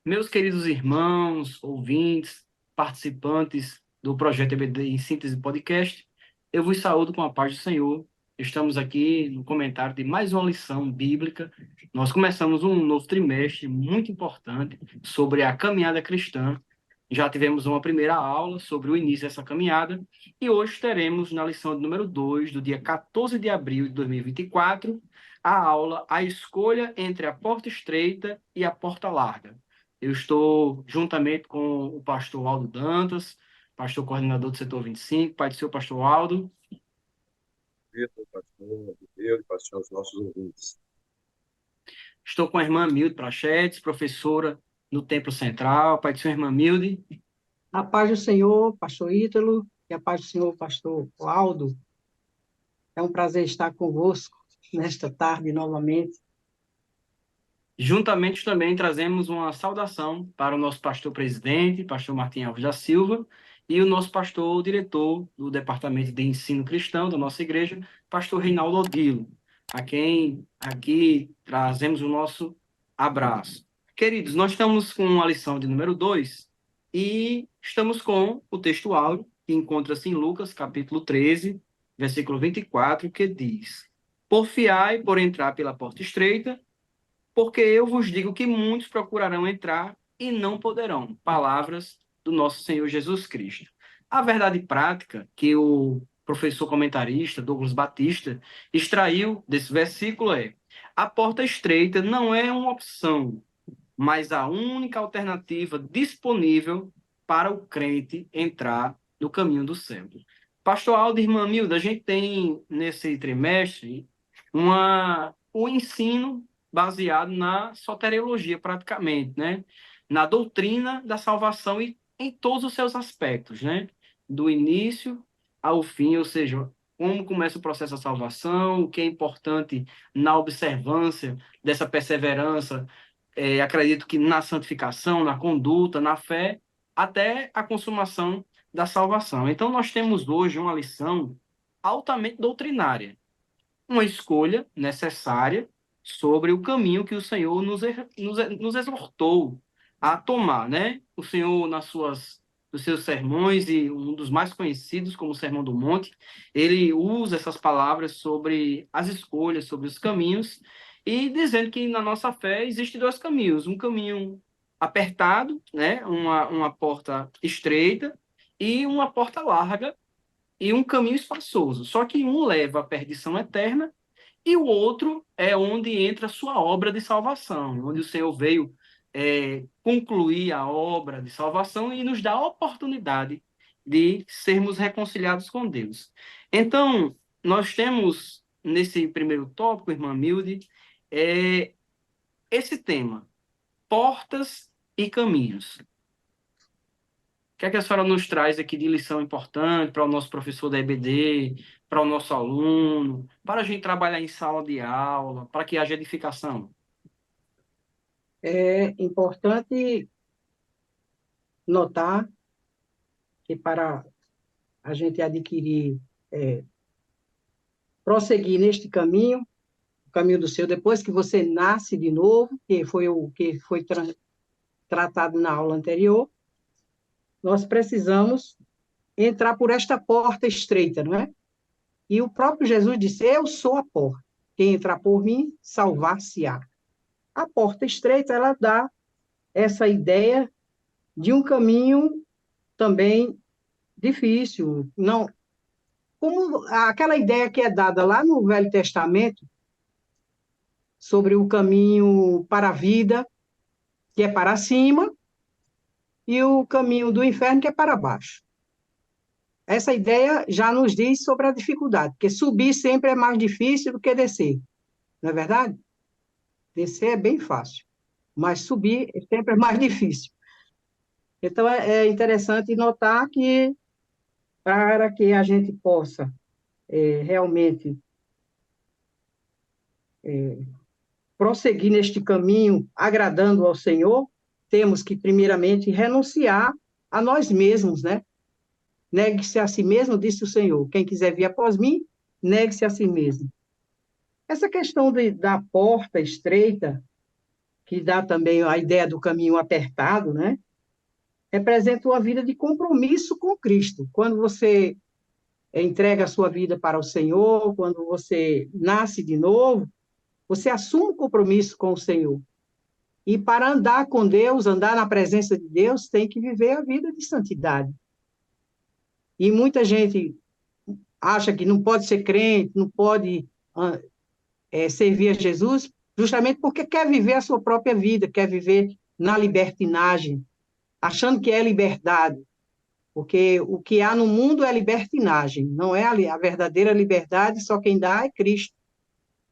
Meus queridos irmãos, ouvintes, participantes do projeto EBD em Síntese Podcast, eu vos saúdo com a paz do Senhor. Estamos aqui no comentário de mais uma lição bíblica. Nós começamos um novo trimestre muito importante sobre a caminhada cristã. Já tivemos uma primeira aula sobre o início dessa caminhada e hoje teremos na lição de número 2, do dia 14 de abril de 2024, a aula A Escolha entre a Porta Estreita e a Porta Larga. Eu estou juntamente com o pastor Aldo Dantas, pastor coordenador do setor 25, pai do seu pastor Aldo. Vitor, pastor, Deus, pastor, aos nossos ouvintes. Estou com a irmã Milde Prachetes, professora no Templo Central, pai do seu irmã Milde. A paz do Senhor, pastor Ítalo, e a paz do Senhor, pastor Aldo. É um prazer estar convosco nesta tarde novamente. Juntamente também trazemos uma saudação para o nosso pastor presidente, pastor Martim Alves da Silva, e o nosso pastor diretor do Departamento de Ensino Cristão da nossa igreja, pastor Reinaldo Odilo, a quem aqui trazemos o nosso abraço. Queridos, nós estamos com a lição de número 2 e estamos com o texto áureo que encontra-se em Lucas, capítulo 13, versículo 24, que diz: Porfiai por entrar pela porta estreita, porque eu vos digo que muitos procurarão entrar e não poderão. Palavras do nosso Senhor Jesus Cristo. A verdade prática que o professor comentarista Douglas Batista extraiu desse versículo é: a porta estreita não é uma opção, mas a única alternativa disponível para o crente entrar no caminho do céu. Pastor Aldo e irmã Milda, a gente tem nesse trimestre o ensino baseado na soteriologia, praticamente, né? Na doutrina da salvação e em todos os seus aspectos, né? Do início ao fim, ou seja, como começa o processo da salvação, o que é importante na observância dessa perseverança, acredito que na santificação, na conduta, na fé, até a consumação da salvação. Então, nós temos hoje uma lição altamente doutrinária, uma escolha necessária sobre o caminho que o Senhor nos exortou a tomar, né? O Senhor, nos seus sermões, e um dos mais conhecidos como o Sermão do Monte, ele usa essas palavras sobre as escolhas, sobre os caminhos, e dizendo que na nossa fé existem dois caminhos: um caminho apertado, né? Uma porta estreita, e uma porta larga, e um caminho espaçoso. Só que um leva à perdição eterna e o outro é onde entra a sua obra de salvação, onde o Senhor veio concluir a obra de salvação e nos dá a oportunidade de sermos reconciliados com Deus. Então, nós temos nesse primeiro tópico, irmã Milde, esse tema: portas e caminhos. O que é que a senhora nos traz aqui de lição importante para o nosso professor da EBD, para o nosso aluno, para a gente trabalhar em sala de aula, para que haja edificação? É importante notar que para a gente adquirir, prosseguir neste caminho, o caminho do Senhor, depois que você nasce de novo, que foi o que foi tratado na aula anterior, nós precisamos entrar por esta porta estreita, não é? E o próprio Jesus disse: eu sou a porta. Quem entrar por mim, salvar-se-á. A porta estreita, ela dá essa ideia de um caminho também difícil. Não, como aquela ideia que é dada lá no Velho Testamento sobre o caminho para a vida, que é para cima, e o caminho do inferno, que é para baixo. Essa ideia já nos diz sobre a dificuldade, porque subir sempre é mais difícil do que descer, não é verdade? Descer é bem fácil, mas subir sempre é mais difícil. Então, é interessante notar que, para que a gente possa realmente prosseguir neste caminho, agradando ao Senhor, temos que, primeiramente, renunciar a nós mesmos, né? Negue-se a si mesmo, disse o Senhor. Quem quiser vir após mim, negue-se a si mesmo. Essa questão da porta estreita, que dá também a ideia do caminho apertado, né? Representa uma vida de compromisso com Cristo. Quando você entrega a sua vida para o Senhor, quando você nasce de novo, você assume um compromisso com o Senhor. E para andar com Deus, andar na presença de Deus, tem que viver a vida de santidade. E muita gente acha que não pode ser crente, não pode servir a Jesus, justamente porque quer viver a sua própria vida, quer viver na libertinagem, achando que é liberdade. Porque o que há no mundo é libertinagem, não é a verdadeira liberdade, só quem dá é Cristo.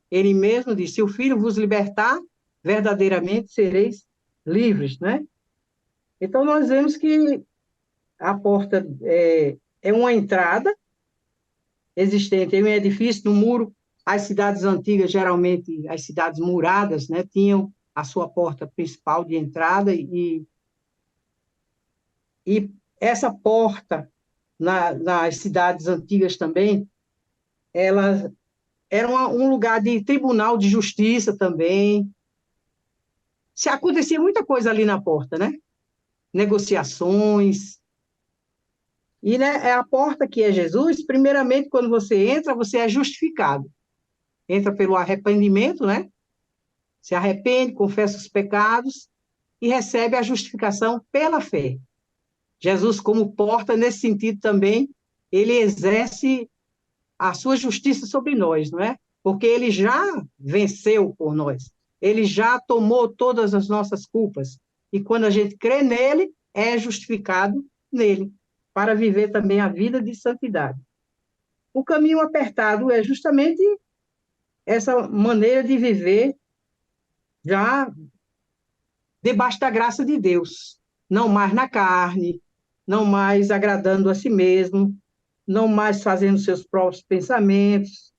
Ele mesmo disse: se o Filho vos libertar, verdadeiramente sereis livres, né? Então, nós vemos que a porta é uma entrada existente em um edifício, no muro. As cidades antigas, geralmente, as cidades muradas, né, tinham a sua porta principal de entrada, e essa porta, nas cidades antigas também, ela era um lugar de tribunal de justiça também. Se acontecia muita coisa ali na porta, né? Negociações. E, né, é a porta que é Jesus. Primeiramente, quando você entra, você é justificado. Entra pelo arrependimento, né? Se arrepende, confessa os pecados e recebe a justificação pela fé. Jesus, como porta, nesse sentido também, ele exerce a sua justiça sobre nós, não é? Porque ele já venceu por nós. Ele já tomou todas as nossas culpas. E quando a gente crê nele, é justificado nele, para viver também a vida de santidade. O caminho apertado é justamente essa maneira de viver já debaixo da graça de Deus, não mais na carne, não mais agradando a si mesmo, não mais fazendo seus próprios pensamentos.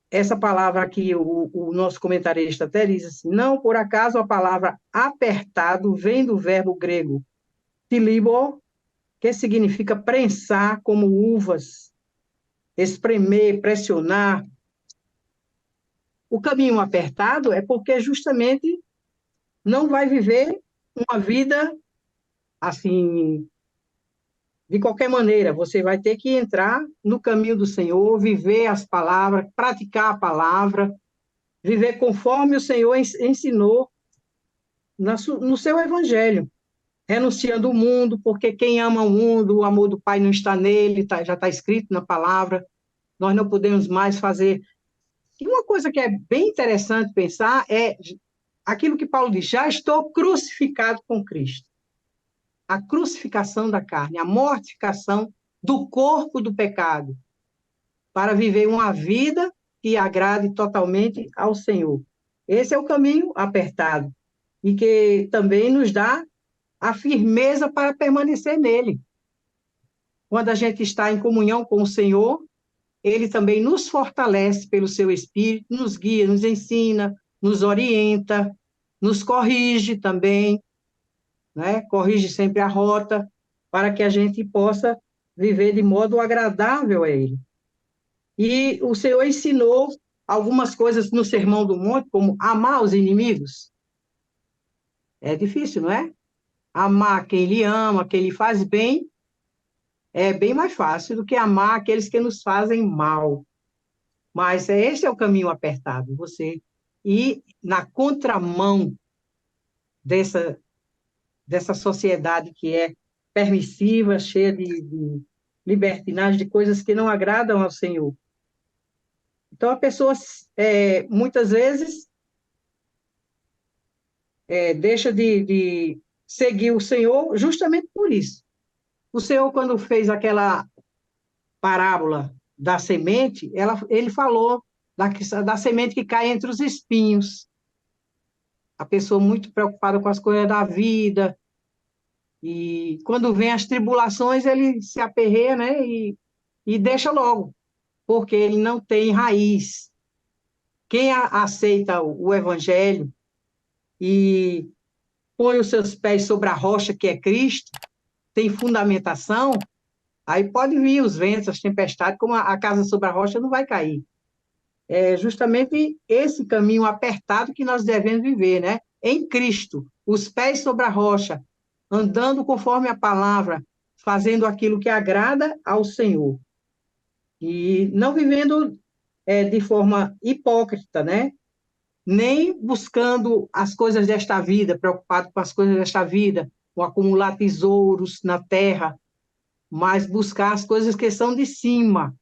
Essa palavra aqui, o nosso comentarista até diz assim: não por acaso a palavra apertado vem do verbo grego tilibo, que significa prensar como uvas, espremer, pressionar. O caminho apertado é porque justamente não vai viver uma vida assim, de qualquer maneira. Você vai ter que entrar no caminho do Senhor, viver as palavras, praticar a palavra, viver conforme o Senhor ensinou no seu evangelho, renunciando o mundo, porque quem ama o mundo, o amor do Pai não está nele, já está escrito na palavra. Nós não podemos mais fazer. E uma coisa que é bem interessante pensar é aquilo que Paulo diz: já estou crucificado com Cristo. A crucificação da carne, a mortificação do corpo do pecado, para viver uma vida que agrade totalmente ao Senhor. Esse é o caminho apertado, e que também nos dá a firmeza para permanecer nele. Quando a gente está em comunhão com o Senhor, ele também nos fortalece pelo seu Espírito, nos guia, nos ensina, nos orienta, nos corrige também, né? Corrige sempre a rota, para que a gente possa viver de modo agradável a ele. E o Senhor ensinou algumas coisas no Sermão do Monte, como amar os inimigos. É difícil, não é? Amar quem lhe ama, quem lhe faz bem, é bem mais fácil do que amar aqueles que nos fazem mal. Mas esse é o caminho apertado, você ir na contramão dessa sociedade que é permissiva, cheia de libertinagem, de coisas que não agradam ao Senhor. Então, a pessoa, muitas vezes, deixa de seguir o Senhor justamente por isso. O Senhor, quando fez aquela parábola da semente, ele falou da semente que cai entre os espinhos. A pessoa muito preocupada com as coisas da vida, e quando vem as tribulações, ele se aperreia, né, e deixa logo, porque ele não tem raiz. Quem aceita o evangelho e põe os seus pés sobre a rocha que é Cristo, tem fundamentação, aí pode vir os ventos, as tempestades, como a casa sobre a rocha não vai cair. é justamente esse caminho apertado que nós devemos viver, né? Em Cristo, os pés sobre a rocha, andando conforme a palavra, fazendo aquilo que agrada ao Senhor. E não vivendo de forma hipócrita, né? Nem buscando as coisas desta vida, preocupado com as coisas desta vida, com acumular tesouros na terra, mas buscar as coisas que são de cima,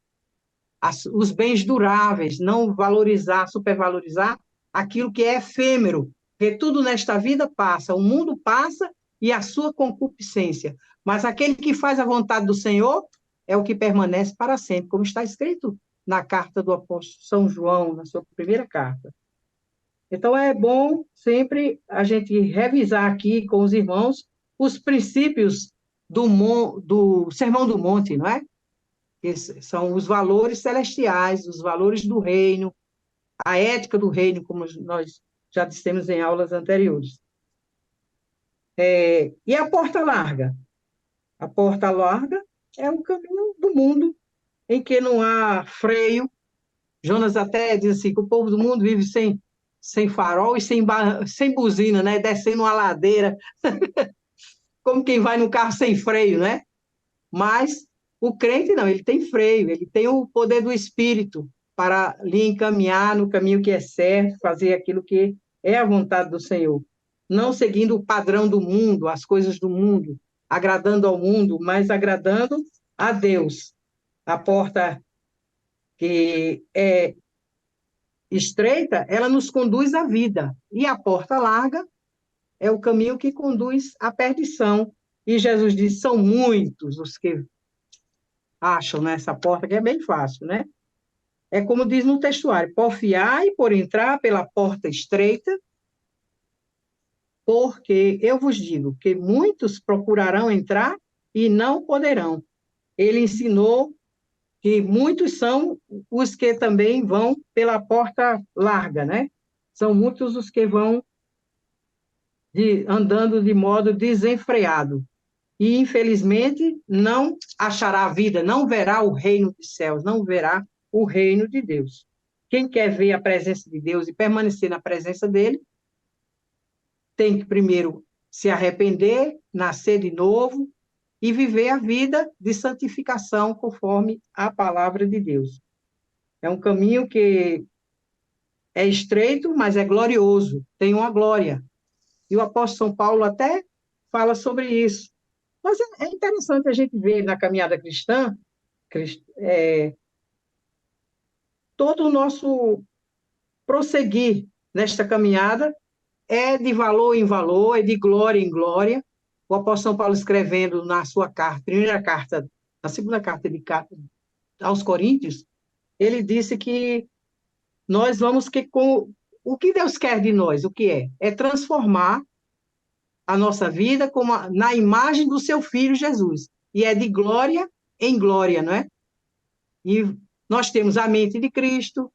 os bens duráveis, não valorizar, supervalorizar aquilo que é efêmero, porque tudo nesta vida passa, o mundo passa e a sua concupiscência, mas aquele que faz a vontade do Senhor é o que permanece para sempre, como está escrito na carta do apóstolo São João, na sua primeira carta. Então, é bom sempre a gente revisar aqui com os irmãos os princípios do Sermão do Monte, não é? Que são os valores celestiais, os valores do reino, a ética do reino, como nós já dissemos em aulas anteriores. E a porta larga? A porta larga é o caminho do mundo em que não há freio. Jonas até diz assim, que o povo do mundo vive sem farol e sem buzina, né? Descendo uma ladeira, como quem vai no carro sem freio, né? Mas o crente não, ele tem freio, ele tem o poder do Espírito para lhe encaminhar no caminho que é certo, fazer aquilo que é a vontade do Senhor. Não seguindo o padrão do mundo, as coisas do mundo, agradando ao mundo, mas agradando a Deus. A porta que é estreita, ela nos conduz à vida, e a porta larga é o caminho que conduz à perdição. E Jesus disse, são muitos os que acham nessa porta, que é bem fácil, né? É como diz no textuário, porfiai por entrar pela porta estreita, porque eu vos digo que muitos procurarão entrar e não poderão. Ele ensinou que muitos são os que também vão pela porta larga, né? São muitos os que vão andando de modo desenfreado. E, infelizmente, não achará a vida, não verá o reino dos céus, não verá o reino de Deus. Quem quer ver a presença de Deus e permanecer na presença dele, tem que primeiro se arrepender, nascer de novo e viver a vida de santificação conforme a palavra de Deus. É um caminho que é estreito, mas é glorioso, tem uma glória. E o apóstolo São Paulo até fala sobre isso. Mas é interessante a gente ver na caminhada cristã, todo o nosso prosseguir nesta caminhada é de valor em valor, é de glória em glória. O apóstolo São Paulo escrevendo na sua carta, primeira carta, na segunda carta aos Coríntios, ele disse que nós vamos o que Deus quer de nós, o que é? É transformar a nossa vida na imagem do seu Filho Jesus. E é de glória em glória, não é? E nós temos a mente de Cristo,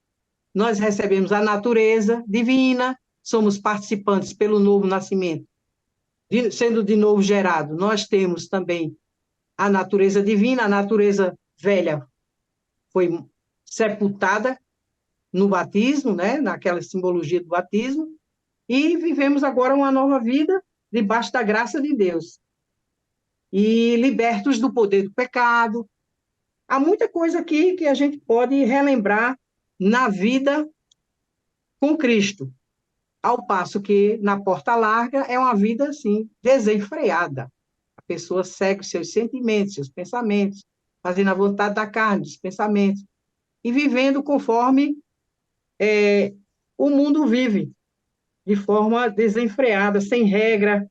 nós recebemos a natureza divina, somos participantes pelo novo nascimento, sendo de novo gerado. Nós temos também a natureza divina, a natureza velha foi sepultada no batismo, né? Naquela simbologia do batismo, e vivemos agora uma nova vida debaixo da graça de Deus. E libertos do poder do pecado. Há muita coisa aqui que a gente pode relembrar na vida com Cristo, ao passo que na porta larga é uma vida assim, desenfreada. A pessoa segue os seus sentimentos, seus pensamentos, fazendo a vontade da carne, dos pensamentos, e vivendo conforme o mundo vive, de forma desenfreada, sem regra.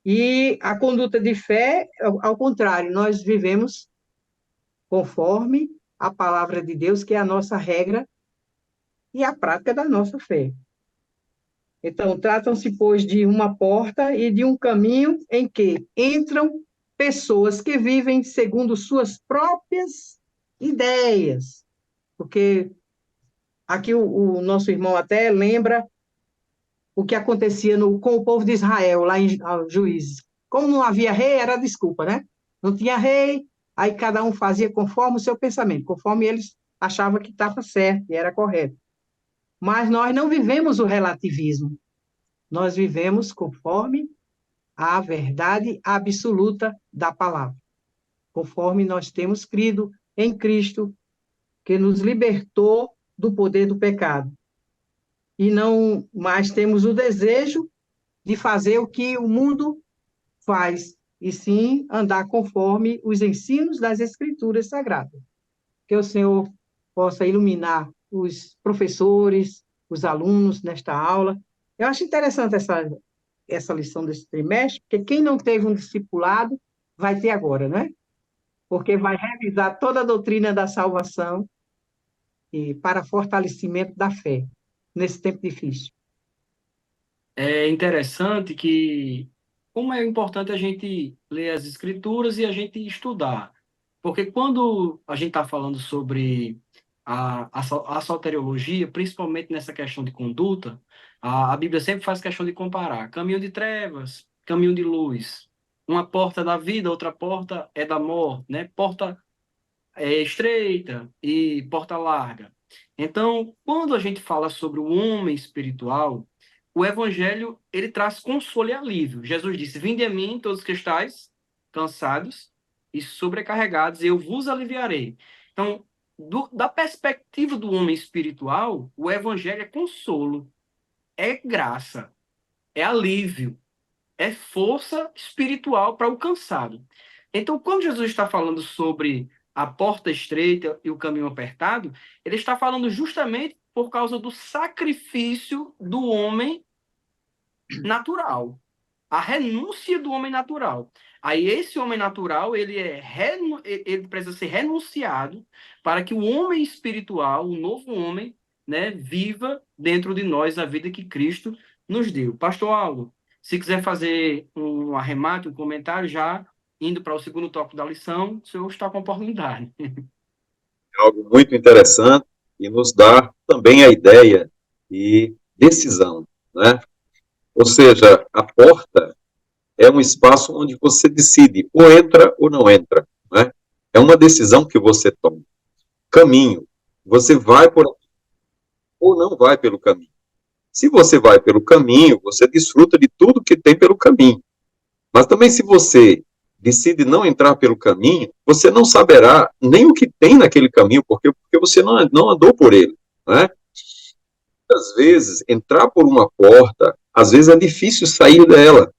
E a conduta de fé, ao contrário, nós vivemos conforme a palavra de Deus, que é a nossa regra e a prática da nossa fé. Então, tratam-se, pois, de uma porta e de um caminho em que entram pessoas que vivem segundo suas próprias ideias. Porque aqui o nosso irmão até lembra o que acontecia com o povo de Israel, lá em Juízes. Como não havia rei, era desculpa, né? Não tinha rei, aí cada um fazia conforme o seu pensamento, conforme eles achava que estava certo e era correto. Mas nós não vivemos o relativismo, nós vivemos conforme a verdade absoluta da palavra, conforme nós temos crido em Cristo, que nos libertou do poder do pecado. E não mais temos o desejo de fazer o que o mundo faz, e sim andar conforme os ensinos das Escrituras Sagradas. Que o Senhor possa iluminar os professores, os alunos nesta aula. Eu acho interessante essa lição desse trimestre, porque quem não teve um discipulado vai ter agora, né? Porque vai revisar toda a doutrina da salvação e para fortalecimento da fé nesse tempo difícil. É interessante que, como é importante a gente ler as escrituras e a gente estudar. Porque quando a gente está falando sobre a soteriologia, principalmente nessa questão de conduta, a Bíblia sempre faz questão de comparar caminho de trevas, caminho de luz. Uma porta da vida, outra porta é da morte, né? Porta estreita e porta larga. Então, quando a gente fala sobre o homem espiritual, o evangelho, ele traz consolo e alívio. Jesus disse: "Vinde a mim, todos que estáis cansados e sobrecarregados, e eu vos aliviarei." Então, da perspectiva do homem espiritual, o evangelho é consolo, é graça, é alívio, é força espiritual para o cansado. Então, quando Jesus está falando sobre a porta estreita e o caminho apertado, ele está falando justamente por causa do sacrifício do homem natural, a renúncia do homem natural. Aí esse homem natural, ele precisa ser renunciado para que o homem espiritual, o novo homem, né, viva dentro de nós a vida que Cristo nos deu. Pastor Aldo, se quiser fazer um arremate, um comentário, já indo para o segundo tópico da lição, o senhor está com a oportunidade. É algo muito interessante e nos dá também a ideia de decisão, né? Ou seja, a porta é um espaço onde você decide ou entra ou não entra, né? É uma decisão que você toma. Caminho, você vai por aqui ou não vai pelo caminho. Se você vai pelo caminho, você desfruta de tudo que tem pelo caminho. Mas também se você decide não entrar pelo caminho, você não saberá nem o que tem naquele caminho, porque você não andou por ele, né? Às vezes, entrar por uma porta, às vezes é difícil sair dela.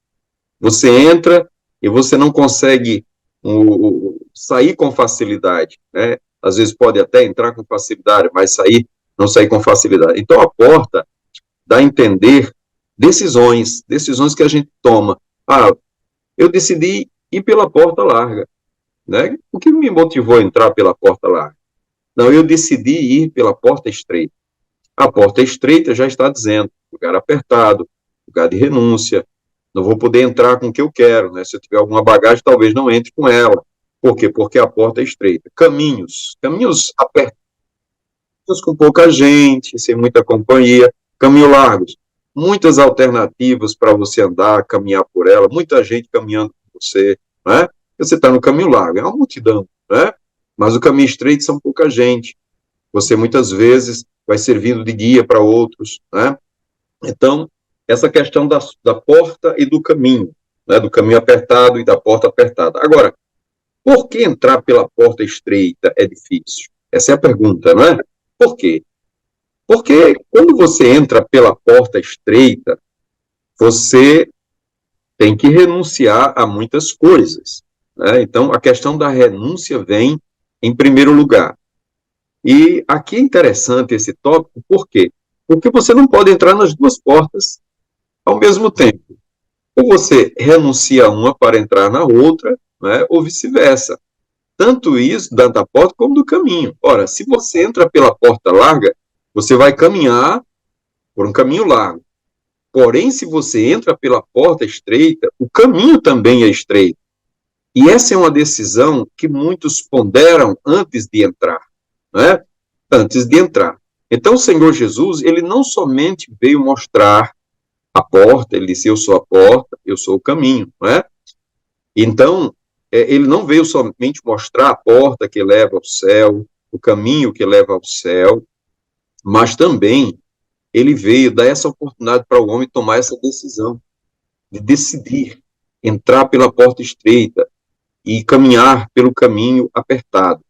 Você entra e você não consegue sair com facilidade, né? Às vezes pode até entrar com facilidade, mas não sair com facilidade. Então, a porta dá a entender decisões que a gente toma. Ah, eu decidi ir pela porta larga, né? O que me motivou a entrar pela porta larga? Não, eu decidi ir pela porta estreita. A porta estreita já está dizendo, lugar apertado, lugar de renúncia, não vou poder entrar com o que eu quero, né? Se eu tiver alguma bagagem, talvez não entre com ela. Por quê? Porque a porta é estreita. Caminhos apertados, com pouca gente, sem muita companhia, caminhos largos. Muitas alternativas para você andar, caminhar por ela, muita gente caminhando com você, né? Você está no caminho largo, é uma multidão, né? Mas o caminho estreito são pouca gente. Você muitas vezes vai servindo de guia para outros, né? Então, essa questão da porta e do caminho, né? Do caminho apertado e da porta apertada. Agora, por que entrar pela porta estreita é difícil? Essa é a pergunta, não é? Por quê? Porque quando você entra pela porta estreita, você tem que renunciar a muitas coisas, né? Então, a questão da renúncia vem em primeiro lugar. E aqui é interessante esse tópico, por quê? Porque você não pode entrar nas duas portas ao mesmo tempo. Ou você renuncia a uma para entrar na outra, né? Ou vice-versa. Tanto isso da porta como do caminho. Ora, se você entra pela porta larga, você vai caminhar por um caminho largo. Porém, se você entra pela porta estreita, o caminho também é estreito. E essa é uma decisão que muitos ponderam antes de entrar, né? Antes de entrar. Então, o Senhor Jesus, ele não somente veio mostrar a porta, ele disse, eu sou a porta, eu sou o caminho, né? Então, ele não veio somente mostrar a porta que leva ao céu, o caminho que leva ao céu, mas também ele veio dar essa oportunidade para o homem tomar essa decisão, de decidir entrar pela porta estreita e caminhar pelo caminho apertado.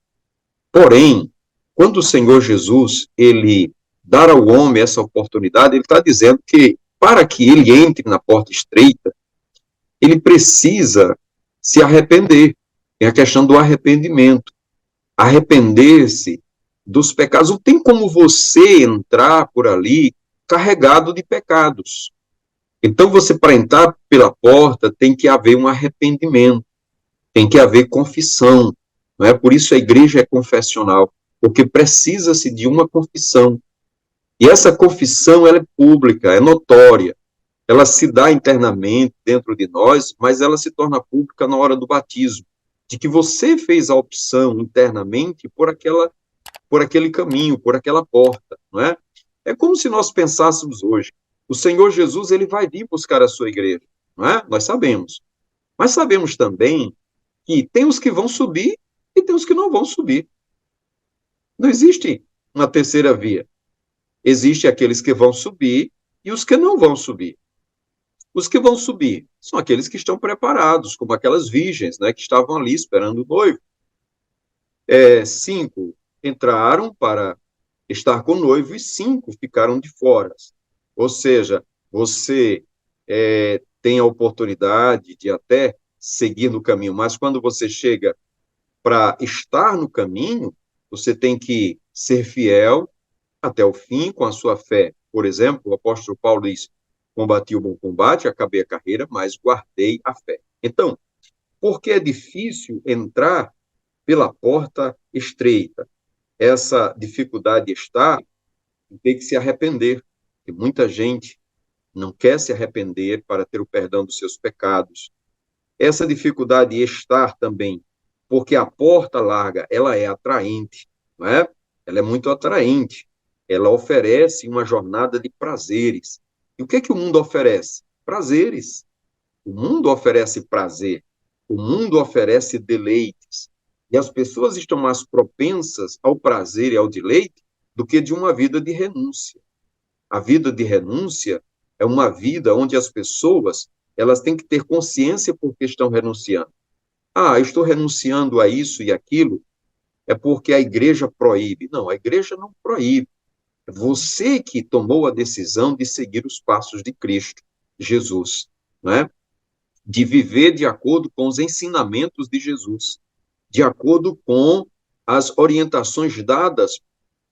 Porém, quando o Senhor Jesus, ele dá ao homem essa oportunidade, ele está dizendo que para que ele entre na porta estreita, ele precisa se arrepender. Tem a questão do arrependimento. Arrepender-se dos pecados. Não tem como você entrar por ali carregado de pecados. Então, você, para entrar pela porta, tem que haver um arrependimento, tem que haver confissão. Não é? Por isso a igreja é confessional, porque precisa-se de uma confissão. E essa confissão ela é pública, é notória. Ela se dá internamente dentro de nós, mas ela se torna pública na hora do batismo, de que você fez a opção internamente por aquele caminho, por aquela porta, não é? É como se nós pensássemos hoje, o Senhor Jesus, ele vai vir buscar a sua igreja, não é? Nós sabemos. Mas sabemos também que tem os que vão subir e tem os que não vão subir. Não existe uma terceira via. Existem aqueles que vão subir e os que não vão subir. Os que vão subir são aqueles que estão preparados, como aquelas virgens, né, que estavam ali esperando o noivo. 5 entraram para estar com o noivo e 5 ficaram de fora. Ou seja, você tem a oportunidade de até seguir no caminho, mas quando você chega para estar no caminho, você tem que ser fiel até o fim com a sua fé. Por exemplo, o apóstolo Paulo diz: combati o bom combate, acabei a carreira, mas guardei a fé. Então, por que é difícil entrar pela porta estreita? Essa dificuldade está em ter que se arrepender, que muita gente não quer se arrepender para ter o perdão dos seus pecados. Essa dificuldade está também porque a porta larga, ela é atraente, não é? Ela é muito atraente. Ela oferece uma jornada de prazeres. E o que é que o mundo oferece? Prazeres. O mundo oferece prazer. O mundo oferece deleites. E as pessoas estão mais propensas ao prazer e ao deleite do que de uma vida de renúncia. A vida de renúncia é uma vida onde as pessoas elas têm que ter consciência porque estão renunciando. Ah, eu estou renunciando a isso e aquilo, é porque a igreja proíbe. Não, a igreja não proíbe. É você que tomou a decisão de seguir os passos de Cristo, Jesus, né? De viver de acordo com os ensinamentos de Jesus, de acordo com as orientações dadas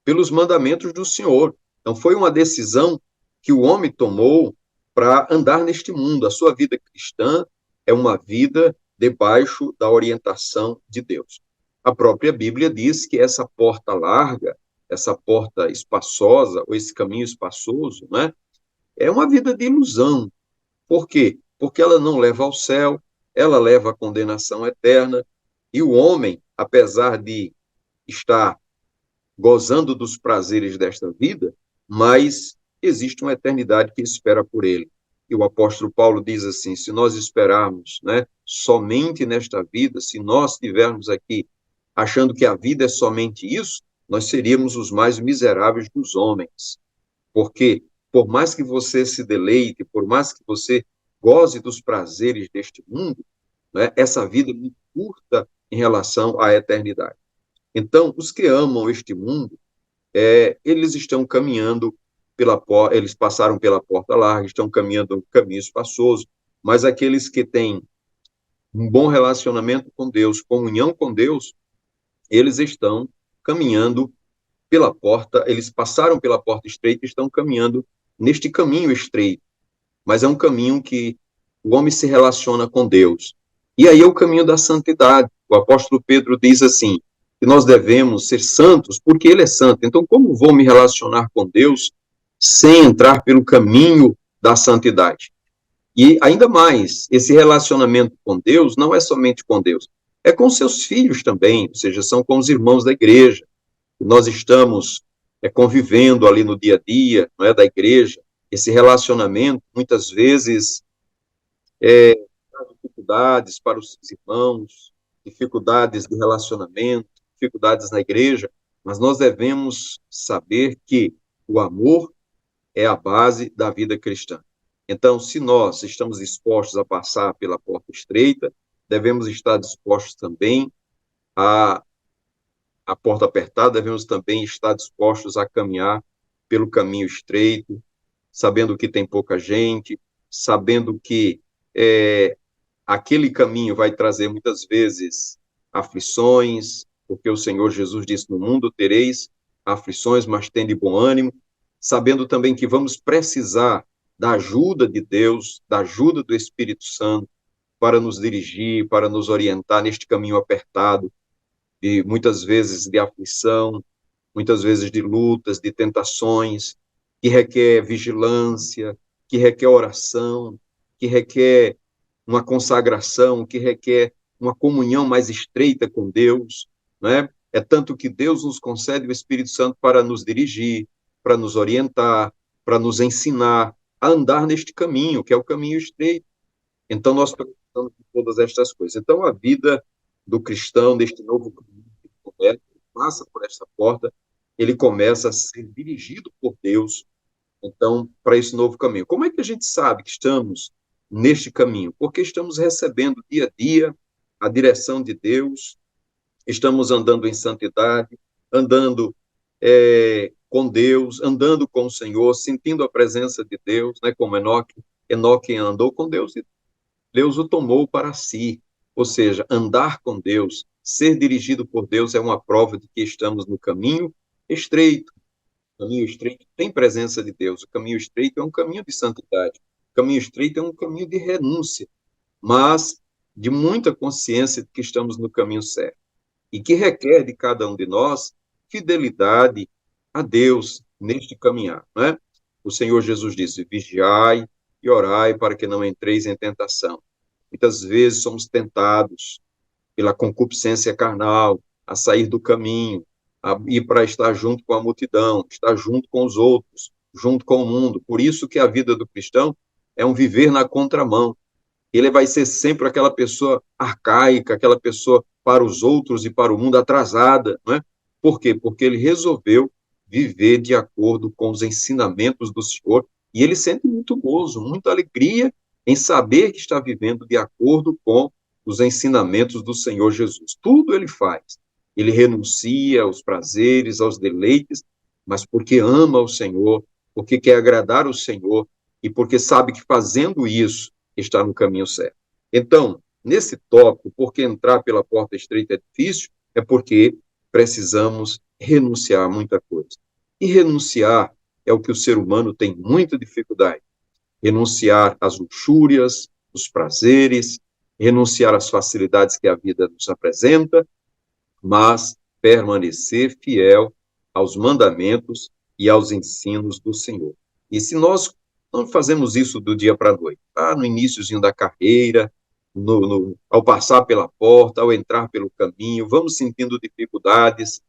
pelos mandamentos do Senhor. Então, foi uma decisão que o homem tomou para andar neste mundo. A sua vida cristã é uma vida debaixo da orientação de Deus. A própria Bíblia diz que essa porta larga, essa porta espaçosa, ou esse caminho espaçoso, né, é uma vida de ilusão. Por quê? Porque ela não leva ao céu, ela leva à condenação eterna, e o homem, apesar de estar gozando dos prazeres desta vida, mas existe uma eternidade que espera por ele. E o apóstolo Paulo diz assim: se nós esperarmos, né, somente nesta vida, se nós estivermos aqui achando que a vida é somente isso, nós seríamos os mais miseráveis dos homens. Porque, por mais que você se deleite, por mais que você goze dos prazeres deste mundo, né, essa vida é muito curta em relação à eternidade. Então, os que amam este mundo, eles estão caminhando eles passaram pela porta larga, estão caminhando um caminho espaçoso, mas aqueles que têm um bom relacionamento com Deus, comunhão com Deus, eles estão caminhando pela porta, eles passaram pela porta estreita e estão caminhando neste caminho estreito, mas é um caminho que o homem se relaciona com Deus. E aí é o caminho da santidade. O apóstolo Pedro diz assim, que nós devemos ser santos porque ele é santo. Então, como vou me relacionar com Deus sem entrar pelo caminho da santidade? E ainda mais, esse relacionamento com Deus não é somente com Deus, é com seus filhos também, ou seja, são com os irmãos da igreja. Nós estamos convivendo ali no dia a dia, não é, da igreja. Esse relacionamento, muitas vezes, traz dificuldades para os irmãos, dificuldades de relacionamento, dificuldades na igreja, mas nós devemos saber que o amor é a base da vida cristã. Então, se nós estamos dispostos a passar pela porta estreita, devemos estar dispostos também a porta apertada, devemos também estar dispostos a caminhar pelo caminho estreito, sabendo que tem pouca gente, sabendo que aquele caminho vai trazer muitas vezes aflições, porque o Senhor Jesus disse: no mundo tereis aflições, mas tende bom ânimo, sabendo também que vamos precisar da ajuda de Deus, da ajuda do Espírito Santo, para nos dirigir, para nos orientar neste caminho apertado, e muitas vezes de aflição, muitas vezes de lutas, de tentações, que requer vigilância, que requer oração, que requer uma consagração, que requer uma comunhão mais estreita com Deus, né? É tanto que Deus nos concede o Espírito Santo para nos dirigir, para nos orientar, para nos ensinar a andar neste caminho, que é o caminho estreito. Então, nós precisamos de todas estas coisas. Então, a vida do cristão, deste novo caminho que começa, passa por esta porta, ele começa a ser dirigido por Deus, então, para esse novo caminho. Como é que a gente sabe que estamos neste caminho? Porque estamos recebendo dia a dia a direção de Deus, estamos andando em santidade, andando com Deus, andando com o Senhor, sentindo a presença de Deus, né? Como Enoque. Enoque andou com Deus e Deus o tomou para si. Ou seja, andar com Deus, ser dirigido por Deus é uma prova de que estamos no caminho estreito. O caminho estreito tem presença de Deus. O caminho estreito é um caminho de santidade. O caminho estreito é um caminho de renúncia, mas de muita consciência de que estamos no caminho certo. E que requer de cada um de nós fidelidade a Deus neste caminhar, né? O Senhor Jesus disse: vigiai e orai para que não entreis em tentação. Muitas vezes somos tentados pela concupiscência carnal a sair do caminho, a ir para estar junto com a multidão, estar junto com os outros, junto com o mundo. Por isso que a vida do cristão é um viver na contramão. Ele vai ser sempre aquela pessoa arcaica, aquela pessoa para os outros e para o mundo atrasada, não é? Por quê? Porque ele resolveu viver de acordo com os ensinamentos do Senhor e ele sente muito gozo, muita alegria em saber que está vivendo de acordo com os ensinamentos do Senhor Jesus. Tudo ele faz. Ele renuncia aos prazeres, aos deleites, mas porque ama o Senhor, porque quer agradar o Senhor e porque sabe que fazendo isso está no caminho certo. Então, nesse tópico, porque entrar pela porta estreita é difícil, é porque precisamos renunciar a muita coisa. E renunciar é o que o ser humano tem muita dificuldade. Renunciar às luxúrias, os prazeres, renunciar às facilidades que a vida nos apresenta, mas permanecer fiel aos mandamentos e aos ensinos do Senhor. E se nós não fazemos isso do dia para a noite, no iníciozinho da carreira, ao passar pela porta, ao entrar pelo caminho, vamos sentindo dificuldades,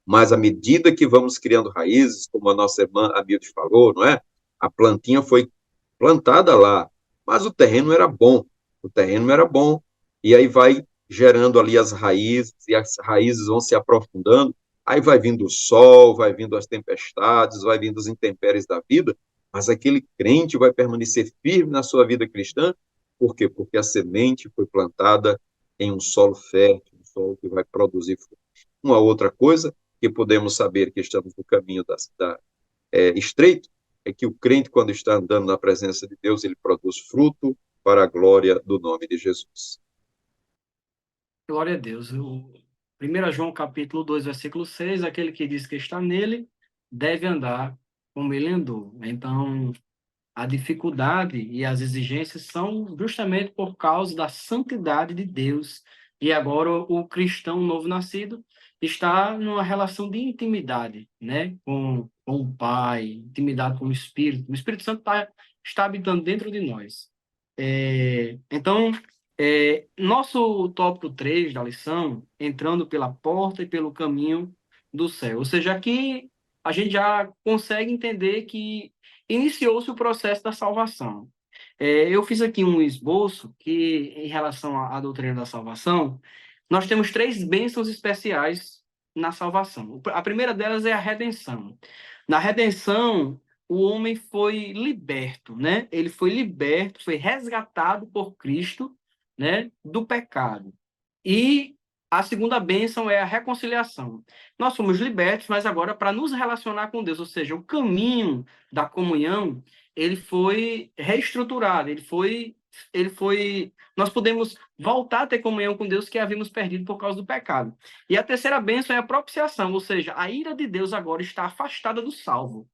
mas à medida que vamos criando raízes, como a nossa irmã Amilde falou, não é? A plantinha foi plantada lá, mas o terreno era bom, e aí vai gerando ali as raízes, e as raízes vão se aprofundando, aí vai vindo o sol, vai vindo as tempestades, vai vindo as intempéries da vida, mas aquele crente vai permanecer firme na sua vida cristã, por quê? Porque a semente foi plantada em um solo fértil, um solo que vai produzir fruto. Uma outra coisa que podemos saber que estamos no caminho estreito é que o crente, quando está andando na presença de Deus, ele produz fruto para a glória do nome de Jesus. Glória a Deus. 1 João capítulo 2, versículo 6, aquele que diz que está nele deve andar como ele andou. Então, a dificuldade e as exigências são justamente por causa da santidade de Deus. E agora o cristão novo nascido está numa relação de intimidade, né? Com o Pai, intimidade com o Espírito. O Espírito Santo está habitando dentro de nós. Então, nosso tópico 3 da lição, entrando pela porta e pelo caminho do céu. Ou seja, aqui a gente já consegue entender que iniciou-se o processo da salvação. Eu fiz aqui um esboço que, em relação à doutrina da salvação, nós temos 3 bênçãos especiais na salvação. A primeira delas é a redenção. Na redenção, o homem foi liberto, né? Ele foi liberto, foi resgatado por Cristo, né, do pecado. E a segunda bênção é a reconciliação. Nós somos libertos, mas agora para nos relacionar com Deus, ou seja, o caminho da comunhão, ele foi reestruturado, nós podemos voltar a ter comunhão com Deus que havíamos perdido por causa do pecado. E a terceira bênção é a propiciação, ou seja, a ira de Deus agora está afastada do salvo.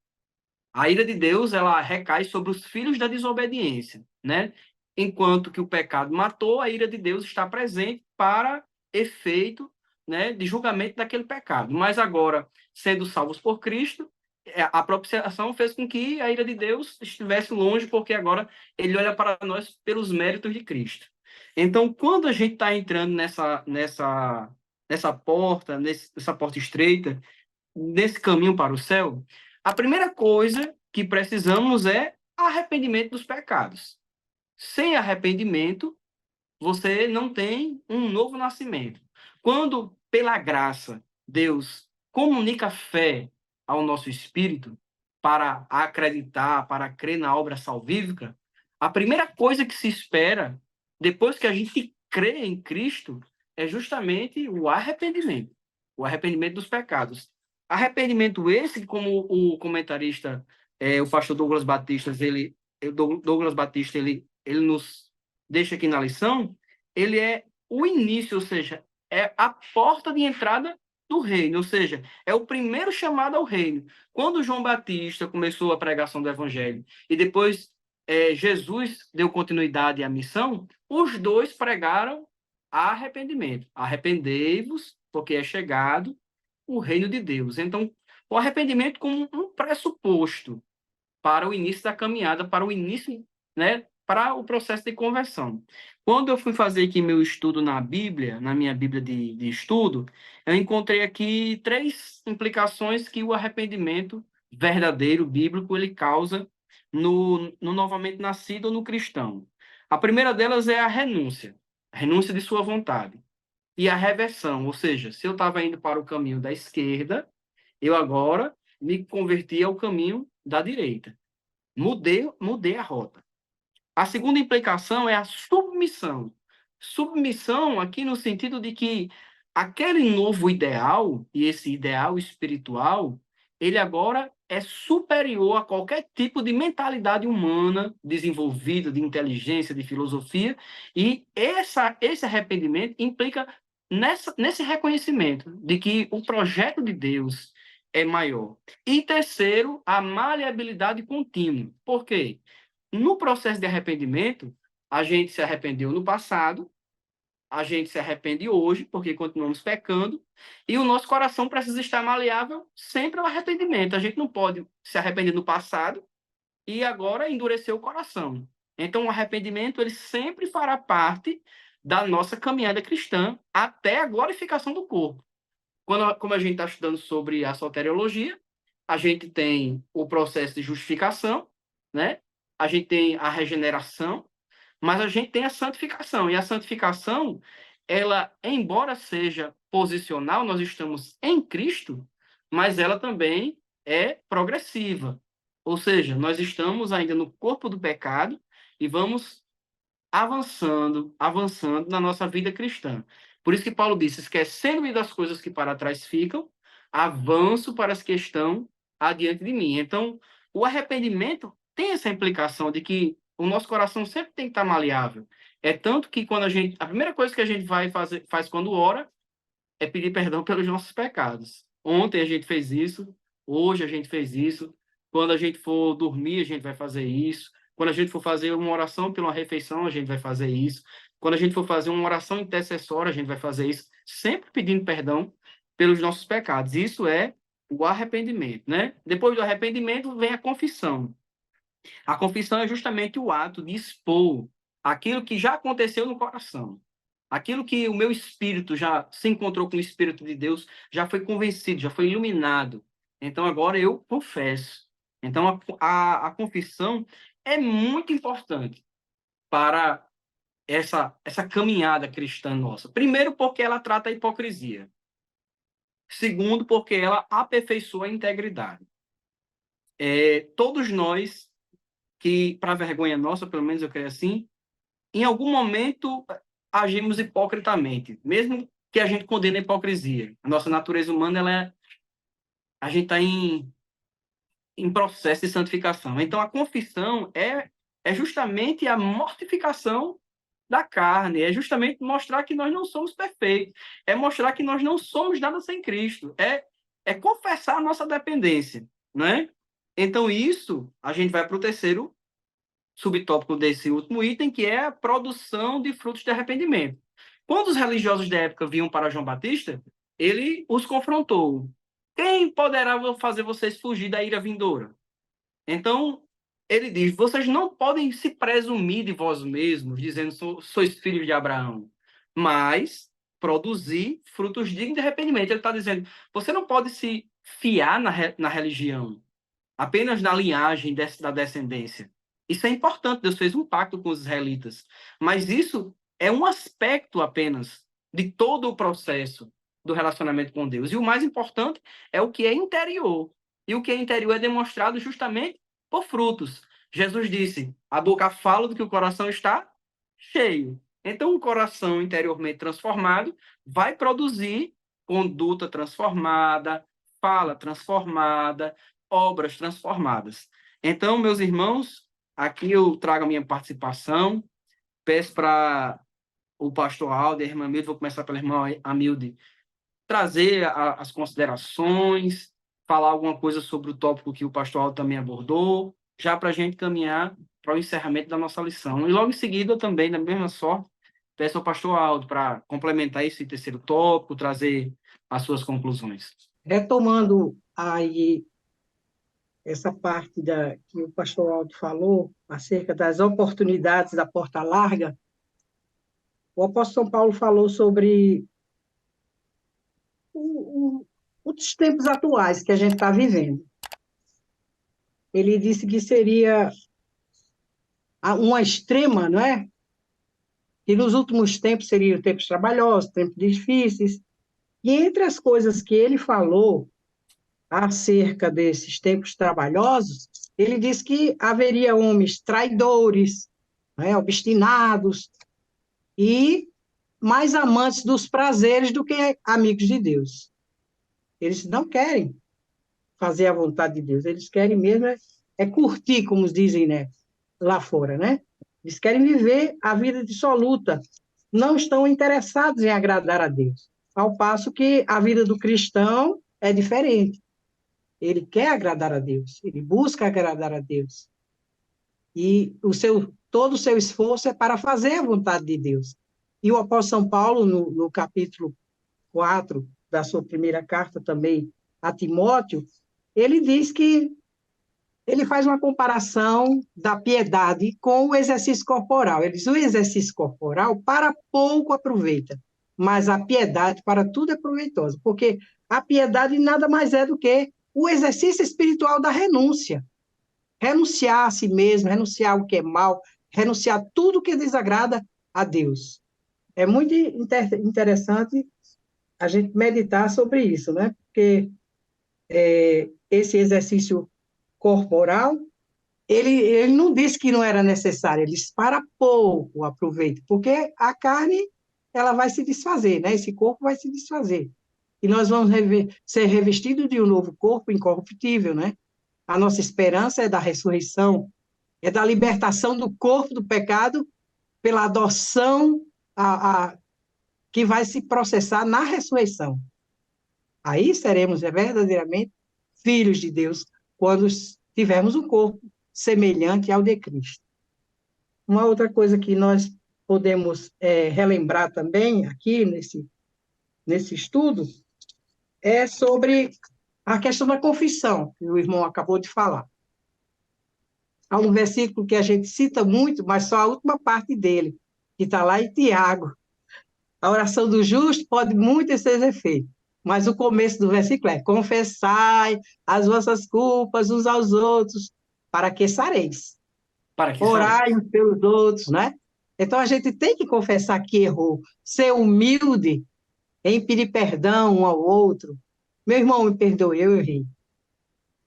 A ira de Deus, ela recai sobre os filhos da desobediência, né? Enquanto que o pecado matou, a ira de Deus está presente para efeito, né, de julgamento daquele pecado. Mas agora, sendo salvos por Cristo, a propiciação fez com que a ira de Deus estivesse longe, porque agora ele olha para nós pelos méritos de Cristo. Então, quando a gente está entrando nessa porta estreita, nesse caminho para o céu, a primeira coisa que precisamos é arrependimento dos pecados. Sem arrependimento, você não tem um novo nascimento. Quando, pela graça, Deus comunica fé ao nosso espírito para acreditar, para crer na obra salvífica, a primeira coisa que se espera, depois que a gente crê em Cristo, é justamente o arrependimento dos pecados. Arrependimento esse, como o comentarista, o pastor Douglas Batista, ele nos deixa aqui na lição, ele é o início, ou seja, é a porta de entrada do reino, ou seja, é o primeiro chamado ao reino. Quando João Batista começou a pregação do evangelho e depois Jesus deu continuidade à missão, os dois pregaram arrependimento. Arrependei-vos, porque é chegado o reino de Deus. Então, o arrependimento como um pressuposto para o início da caminhada, para o início, né, para o processo de conversão. Quando eu fui fazer aqui meu estudo na Bíblia, na minha Bíblia de estudo, eu encontrei aqui 3 implicações que o arrependimento verdadeiro, bíblico, ele causa no novamente nascido ou no cristão. A primeira delas é a renúncia de sua vontade. E a reversão, ou seja, se eu estava indo para o caminho da esquerda, eu agora me converti ao caminho da direita. Mudei a rota. A segunda implicação é a submissão. Submissão aqui no sentido de que aquele novo ideal, e esse ideal espiritual, ele agora é superior a qualquer tipo de mentalidade humana desenvolvida, de inteligência, de filosofia, e esse arrependimento implica nesse reconhecimento de que o projeto de Deus é maior. E terceiro, a maleabilidade contínua. Por quê? No processo de arrependimento, a gente se arrependeu no passado, a gente se arrepende hoje, porque continuamos pecando, e o nosso coração precisa estar maleável sempre ao arrependimento. A gente não pode se arrepender no passado e agora endurecer o coração. Então, o arrependimento, ele sempre fará parte da nossa caminhada cristã até a glorificação do corpo. Como a gente está estudando sobre a soteriologia, a gente tem o processo de justificação, né? A gente tem a regeneração, mas a gente tem a santificação. E a santificação, ela, embora seja posicional, nós estamos em Cristo, mas ela também é progressiva. Ou seja, nós estamos ainda no corpo do pecado e vamos avançando na nossa vida cristã. Por isso que Paulo disse, esquecendo-me das coisas que para trás ficam, avanço para as que estão adiante de mim. Então, o arrependimento tem essa implicação de que o nosso coração sempre tem que estar maleável. É tanto que a primeira coisa que a gente faz quando ora é pedir perdão pelos nossos pecados. Ontem a gente fez isso, hoje a gente fez isso, quando a gente for dormir a gente vai fazer isso, quando a gente for fazer uma oração pela refeição a gente vai fazer isso, quando a gente for fazer uma oração intercessória a gente vai fazer isso, sempre pedindo perdão pelos nossos pecados. Isso é o arrependimento, né? Depois do arrependimento vem a confissão. A confissão é justamente o ato de expor aquilo que já aconteceu no coração. Aquilo que o meu espírito já se encontrou com o Espírito de Deus, já foi convencido, já foi iluminado. Então, agora eu confesso. Então, a confissão é muito importante para essa caminhada cristã nossa. Primeiro, porque ela trata a hipocrisia. Segundo, porque ela aperfeiçoa a integridade. Todos nós, que, para vergonha nossa, pelo menos eu creio assim, em algum momento agimos hipocritamente, mesmo que a gente condene a hipocrisia. A nossa natureza humana, a gente está em processo de santificação. Então, a confissão é justamente a mortificação da carne, é justamente mostrar que nós não somos perfeitos, é mostrar que nós não somos nada sem Cristo, é confessar a nossa dependência, né? Então, isso, a gente vai para o terceiro subtópico desse último item, que é a produção de frutos de arrependimento. Quando os religiosos da época vinham para João Batista, ele os confrontou. Quem poderá fazer vocês fugir da ira vindoura? Então, ele diz: vocês não podem se presumir de vós mesmos, dizendo sois filhos de Abraão, mas produzir frutos dignos de arrependimento. Ele está dizendo: você não pode se fiar na religião, apenas na linhagem da descendência. Isso é importante, Deus fez um pacto com os israelitas, mas isso é um aspecto apenas de todo o processo do relacionamento com Deus. E o mais importante é o que é interior. E o que é interior é demonstrado justamente por frutos. Jesus disse: a boca fala do que o coração está cheio. Então, um coração interiormente transformado vai produzir conduta transformada, fala transformada, obras transformadas. Então, meus irmãos, aqui eu trago a minha participação, peço para o pastor Aldo e a irmã Milde, vou começar pela irmã Amilde, trazer as considerações, falar alguma coisa sobre o tópico que o pastor Aldo também abordou, já para a gente caminhar para o encerramento da nossa lição. E logo em seguida, também, da mesma sorte, peço ao pastor Aldo para complementar esse terceiro tópico, trazer as suas conclusões. Retomando aí essa parte que o pastor Aldo falou, acerca das oportunidades da porta larga, o apóstolo São Paulo falou sobre os tempos atuais que a gente está vivendo. Ele disse que seria uma extrema, não é? Que nos últimos tempos seriam tempos trabalhosos, tempos difíceis. E entre as coisas que ele falou acerca desses tempos trabalhosos, ele disse que haveria homens traidores, né, obstinados e mais amantes dos prazeres do que amigos de Deus. Eles não querem fazer a vontade de Deus, eles querem mesmo curtir, como dizem, né, lá fora, né? Eles querem viver a vida dissoluta, não estão interessados em agradar a Deus. Ao passo que a vida do cristão é diferente. Ele quer agradar a Deus, ele busca agradar a Deus. E todo o seu esforço é para fazer a vontade de Deus. E o apóstolo São Paulo, no capítulo 4 da sua primeira carta também a Timóteo, ele diz que ele faz uma comparação da piedade com o exercício corporal. Ele diz: o exercício corporal para pouco aproveita, mas a piedade para tudo é proveitosa, porque a piedade nada mais é do que o exercício espiritual da renúncia. Renunciar a si mesmo, renunciar ao que é mal, renunciar a tudo que desagrada a Deus. É muito interessante a gente meditar sobre isso, né? Porque esse exercício corporal, ele não disse que não era necessário, ele disse para pouco aproveite, porque a carne ela vai se desfazer, né? Esse corpo vai se desfazer. E nós vamos ser revestidos de um novo corpo incorruptível, né? A nossa esperança é da ressurreição, é da libertação do corpo do pecado pela adoção que vai se processar na ressurreição. Aí seremos verdadeiramente filhos de Deus quando tivermos um corpo semelhante ao de Cristo. Uma outra coisa que nós podemos relembrar também aqui nesse estudo é sobre a questão da confissão, que o irmão acabou de falar. Há um versículo que a gente cita muito, mas só a última parte dele, que está lá em Tiago. A oração do justo pode muito ser efeito, mas o começo do versículo é: confessai as vossas culpas uns aos outros, para que sareis. Para que Orai sareis. uns pelos outros, né? Então, a gente tem que confessar que errou, ser humilde em pedir perdão um ao outro, meu irmão, me perdoe, eu errei,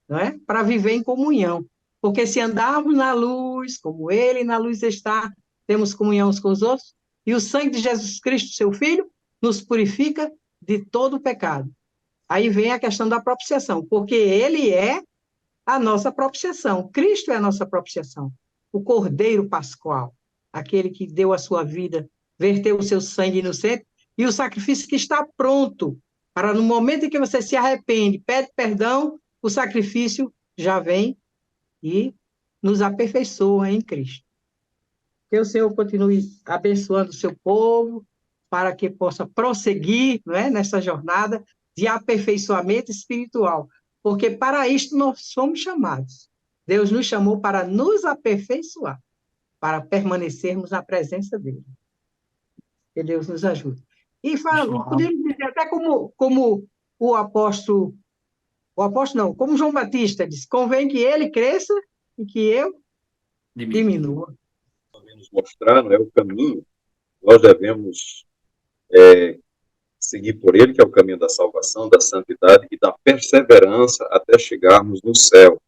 não é? Para viver em comunhão. Porque se andarmos na luz, como ele na luz está, temos comunhão uns com os outros, e o sangue de Jesus Cristo, seu Filho, nos purifica de todo o pecado. Aí vem a questão da propiciação, porque ele é a nossa propiciação. Cristo é a nossa propiciação. O Cordeiro Pascual, aquele que deu a sua vida, verteu o seu sangue inocente, e o sacrifício que está pronto para no momento em que você se arrepende, pede perdão, o sacrifício já vem e nos aperfeiçoa em Cristo. Que o Senhor continue abençoando o seu povo, para que possa prosseguir, não é, nessa jornada de aperfeiçoamento espiritual, porque para isto nós somos chamados. Deus nos chamou para nos aperfeiçoar, para permanecermos na presença dele. Que Deus nos ajude. E podemos dizer até como o apóstolo não, como João Batista disse, convém que ele cresça e que eu diminua. Nos mostrar, não é, o caminho, nós devemos seguir por ele, que é o caminho da salvação, da santidade e da perseverança até chegarmos no céu.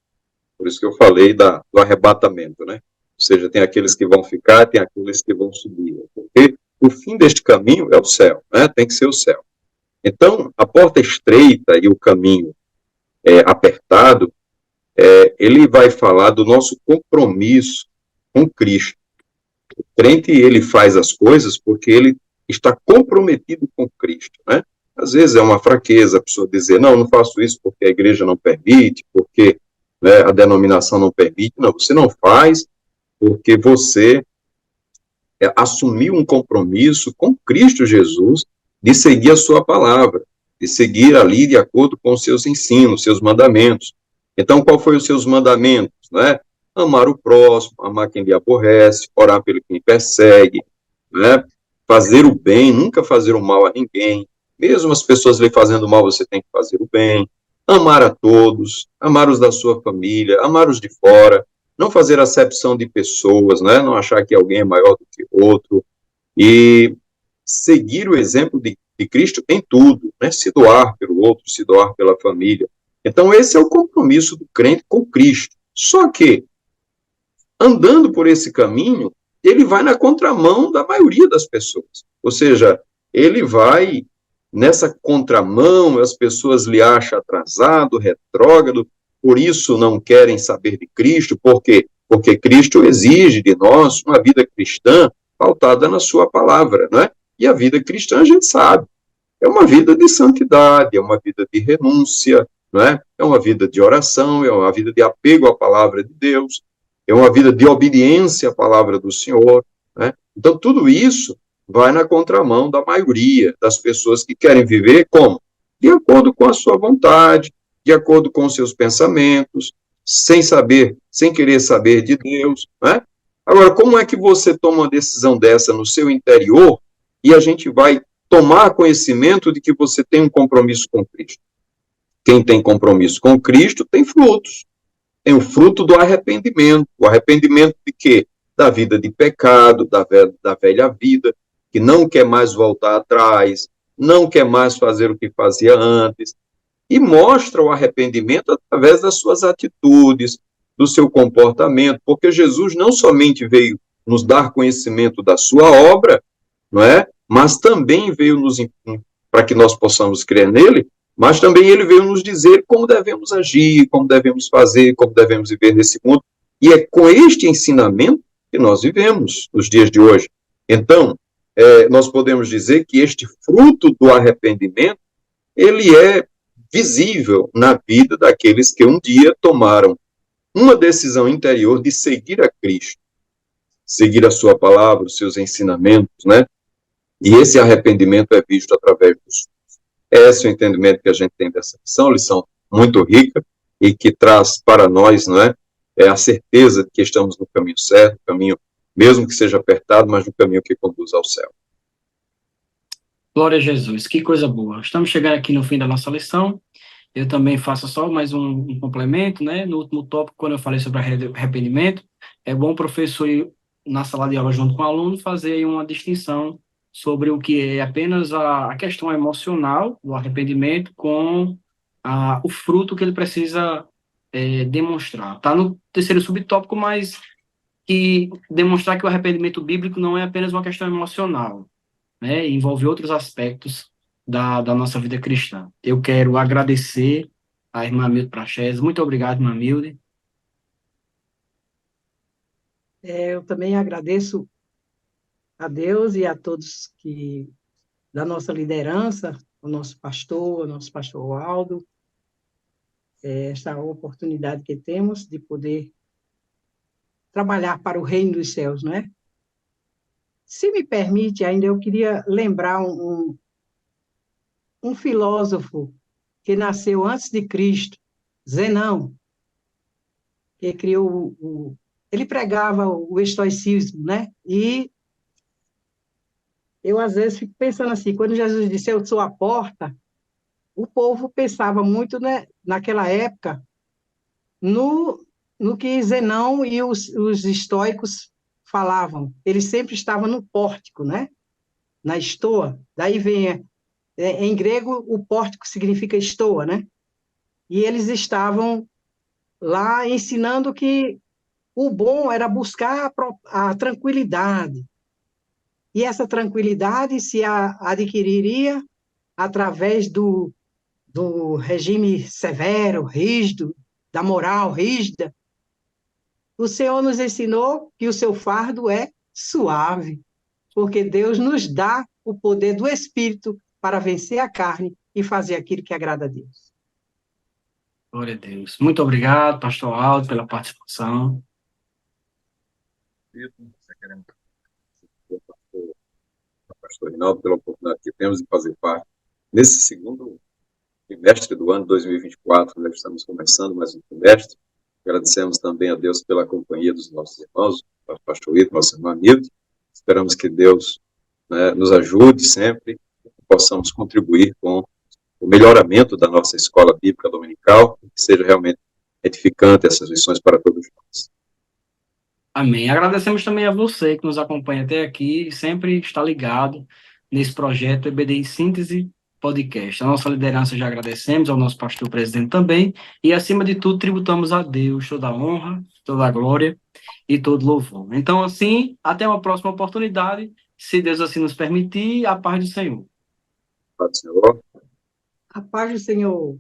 Por isso que eu falei do arrebatamento, né? Ou seja, tem aqueles que vão ficar, tem aqueles que vão subir. Porque o fim deste caminho é o céu, né? Tem que ser o céu. Então, a porta estreita e o caminho apertado, ele vai falar do nosso compromisso com Cristo. O crente, ele faz as coisas porque ele está comprometido com Cristo, né? Às vezes é uma fraqueza a pessoa dizer, não faço isso porque a igreja não permite, porque, né, a denominação não permite. Não, você não faz porque você assumiu um compromisso com Cristo Jesus de seguir a sua palavra, de seguir ali de acordo com os seus ensinos, seus mandamentos. Então, qual foi os seus mandamentos, né? Amar o próximo, amar quem lhe aborrece, orar pelo que me persegue, né? Fazer o bem, nunca fazer o mal a ninguém. Mesmo as pessoas lhe fazendo mal, você tem que fazer o bem. Amar a todos, amar os da sua família, amar os de fora, não fazer acepção de pessoas, né? Não achar que alguém é maior do que outro, e seguir o exemplo de Cristo em tudo, né? Se doar pelo outro, se doar pela família. Então, esse é o compromisso do crente com Cristo. Só que, andando por esse caminho, ele vai na contramão da maioria das pessoas. Ou seja, ele vai nessa contramão, as pessoas lhe acham atrasado, retrógrado, por isso não querem saber de Cristo. Por quê? Porque Cristo exige de nós uma vida cristã pautada na sua palavra, não é? E a vida cristã, a gente sabe, é uma vida de santidade, é uma vida de renúncia, não é? É uma vida de oração, é uma vida de apego à palavra de Deus, é uma vida de obediência à palavra do Senhor, né? Então, tudo isso vai na contramão da maioria das pessoas que querem viver como? De acordo com a sua vontade, de acordo com os seus pensamentos, sem saber, sem querer saber de Deus, né? Agora, como é que você toma uma decisão dessa no seu interior e a gente vai tomar conhecimento de que você tem um compromisso com Cristo? Quem tem compromisso com Cristo tem frutos. Tem o fruto do arrependimento. O arrependimento de quê? Da vida de pecado, da velha vida, que não quer mais voltar atrás, não quer mais fazer o que fazia antes, e mostra o arrependimento através das suas atitudes, do seu comportamento, porque Jesus não somente veio nos dar conhecimento da sua obra, não é? Mas também veio para que nós possamos crer nele, mas também ele veio nos dizer como devemos agir, como devemos fazer, como devemos viver nesse mundo. E é com este ensinamento que nós vivemos nos dias de hoje. Então, nós podemos dizer que este fruto do arrependimento, ele é visível na vida daqueles que um dia tomaram uma decisão interior de seguir a Cristo, seguir a sua palavra, os seus ensinamentos, né? E esse arrependimento é visto através dos. Esse é o entendimento que a gente tem dessa lição muito rica e que traz para nós, não é, a certeza de que estamos no caminho certo, caminho, mesmo que seja apertado, mas no caminho que conduz ao céu. Glória a Jesus, que coisa boa. Estamos chegando aqui no fim da nossa lição. Eu também faço só mais um complemento, né? No último tópico, quando eu falei sobre arrependimento, é bom o professor ir na sala de aula junto com o aluno fazer aí uma distinção sobre o que é apenas a questão emocional do arrependimento com o fruto que ele precisa demonstrar. Está no terceiro subtópico, mas que demonstrar que o arrependimento bíblico não é apenas uma questão emocional, né? Envolve outros aspectos da nossa vida cristã. Eu quero agradecer a irmã Milde Praxedes. Muito obrigado, irmã Milde. Eu também agradeço a Deus e a todos da nossa liderança, o nosso pastor Aldo, esta oportunidade que temos de poder trabalhar para o reino dos céus, não é? Se me permite, ainda eu queria lembrar um filósofo que nasceu antes de Cristo, Zenão, que criou ele pregava o estoicismo, né? E eu, às vezes, fico pensando assim, quando Jesus disse, eu sou a porta, o povo pensava muito, né, naquela época, no, no que Zenão e os estoicos falavam. Eles sempre estavam no pórtico, né? Na estoa. Daí vem, em grego, o pórtico significa estoa, né? E eles estavam lá ensinando que o bom era buscar a tranquilidade. E essa tranquilidade se adquiriria através do regime severo, rígido, da moral rígida. O Senhor nos ensinou que o seu fardo é suave, porque Deus nos dá o poder do Espírito para vencer a carne e fazer aquilo que agrada a Deus. Glória a Deus. Muito obrigado, pastor Aldo, pela participação. Queremos agradecer ao pastor Rinaldo pela oportunidade que temos de fazer parte nesse segundo trimestre do ano 2024, nós estamos começando mais um trimestre. Agradecemos também a Deus pela companhia dos nossos irmãos, o pastor Ito, nosso irmão Milton. Esperamos que Deus, né, nos ajude sempre, possamos contribuir com o melhoramento da nossa escola bíblica dominical, que seja realmente edificante essas lições para todos nós. Amém. Agradecemos também a você que nos acompanha até aqui e sempre está ligado nesse projeto EBD em Síntese Podcast. A nossa liderança já agradecemos, ao nosso pastor presidente também, e acima de tudo tributamos a Deus toda a honra, toda a glória e todo louvor. Então, assim, até uma próxima oportunidade, se Deus assim nos permitir, a paz do Senhor. Paz do Senhor. A paz do Senhor.